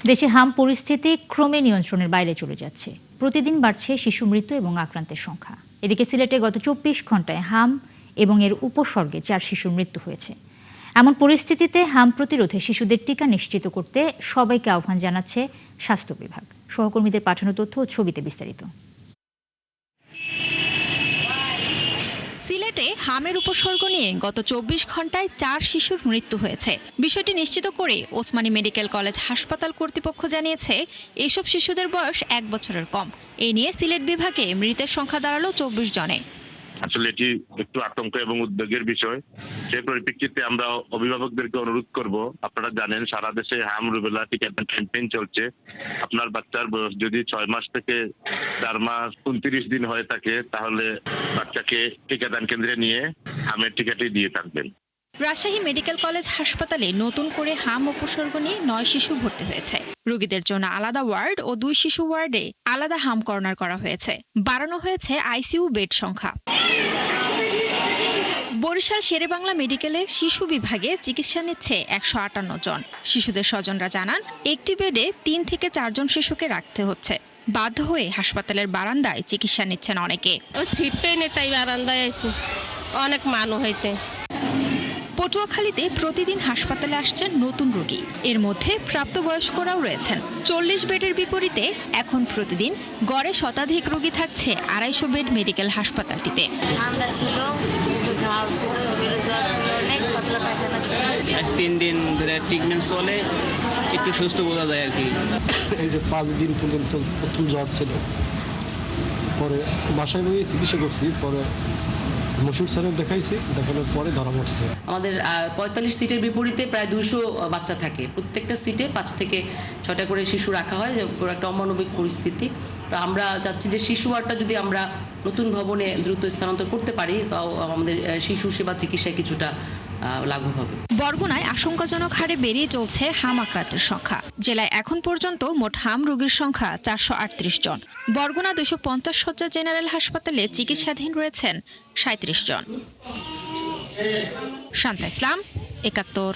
দেশে হাম পরিস্থিতি ক্রমে নিয়ন্ত্রণের বাইরে চলে যাচ্ছে। প্রতিদিন বাড়ছে শিশু মৃত্যু এবং আক্রান্তের সংখ্যা। এদিকে সিলেটে গত 24 ঘন্টায় হাম এবং এর উপসর্গে 4 শিশুর মৃত্যু হয়েছে। এমন পরিস্থিতিতে হাম প্রতিরোধে শিশুদের টিকা নিশ্চিত করতে সবাইকে আহ্বান জানাচ্ছে স্বাস্থ্য বিভাগ। সহকর্মীদের পাঠানো তথ্য ও ছবিতে বিস্তারিত। সিলেটে হামের উপসর্গ নিয়ে গত 24 ঘন্টায় 4 শিশুর মৃত্যু হয়েছে। বিষয়টি নিশ্চিত করে ওসমানী মেডিকেল কলেজ হাসপাতাল কর্তৃপক্ষ জানিয়েছে, এসব শিশুদের বয়স 1 বছরের কম। এ নিয়ে সিলেট বিভাগে মৃতের সংখ্যা দাঁড়ালো 24 জনে। আসলে এটি একটু আতঙ্ক এবং উদ্বেগের বিষয়। সেই পরিপ্রেক্ষিতে আমরা অভিভাবকদেরকে অনুরোধ করব, আপনারা জানেন সারা দেশে হাম রুবেলা টিকাদান ক্যাম্পেইন চলছে। আপনার বাচ্চার বয়স যদি 6 মাস থেকে 4 মাস 29 দিন হয়ে থাকে, তাহলে বাচ্চাকে টিকাদান কেন্দ্রে নিয়ে হামের টিকাটি দিয়ে থাকবেন। রাজশাহী মেডিকেল কলেজ হাসপাতালে নতুন করে হাম উপসর্গ নিয়ে 9 শিশু ভর্তি হয়েছে। রোগীদের জন্য আলাদা ওয়ার্ড ও 2 শিশু ওয়ার্ডে আলাদা হাম কর্নার করা হয়েছে। বাড়ানো হয়েছে আইসিইউ বেড সংখ্যা। বরিশাল শেরেবাংলা মেডিকেলে শিশু বিভাগে চিকিৎসা নিচ্ছে 158 জন। শিশুদের স্বজনরা জানান, একটি বেডে 3 থেকে 4 জন শিশুকে রাখতে হচ্ছে। বাধ্য হয়ে হাসপাতালের বারান্দায় চিকিৎসা নিচ্ছেন অনেকে। সিট পেয়ে তাই বারান্দায় আছে অনেক মানুষ হইতে। পটুয়াখালীতে প্রতিদিন হাসপাতালে আসছেন নতুন রোগী। এর মধ্যে প্রাপ্তবয়স্করাও রয়েছেন। 40 বেডের বিপরীতে এখন প্রতিদিন গড়ে শতাধিক রোগী থাকছে 250 বেড মেডিকেল হাসপাতালটিতে। ঠান্ডা ছিল, ঘাও ছিল, জ্বর ছিল, অনেক পাতলা পায়খানা ছিল। 3 দিন ধরে ট্রিটমেন্ট চলে, একটু সুস্থ বোঝা যায় আর কি। এই যে 5 দিন পর্যন্ত প্রথম জ্বর ছিল, পরে বাসায় গিয়ে চিকিৎসা করছি, পরে মশুর স্যারের দেখাইছি, দেখানোর পরে ধরা পড়ছে। আমাদের 45 সিটের বিপরীতে প্রায় 200 বাচ্চা থাকে। প্রত্যেকটা সিটে 5 থেকে 6টা করে শিশু রাখা হয়, যে একটা অমানবিক পরিস্থিতি। তো আমরা চাচ্ছি যে শিশু ওয়ার্ডটা যদি আমরা নতুন ভবনে দ্রুত স্থানান্তর করতে পারি, তাও আমাদের শিশু সেবা চিকিৎসায় কিছুটা লাঘব হবে। বরগুনায় আশঙ্কাজনক হারে বেড়ে চলছে হাম আক্রান্তের সংখ্যা। জেলায় এখন পর্যন্ত মোট হাম রোগীর সংখ্যা 438 জন। বরগুনা 250 শয্যা জেনারেল হাসপাতালে চিকিৎসাধীন রয়েছেন 37 জন। শান্তা ইসলাম, 71।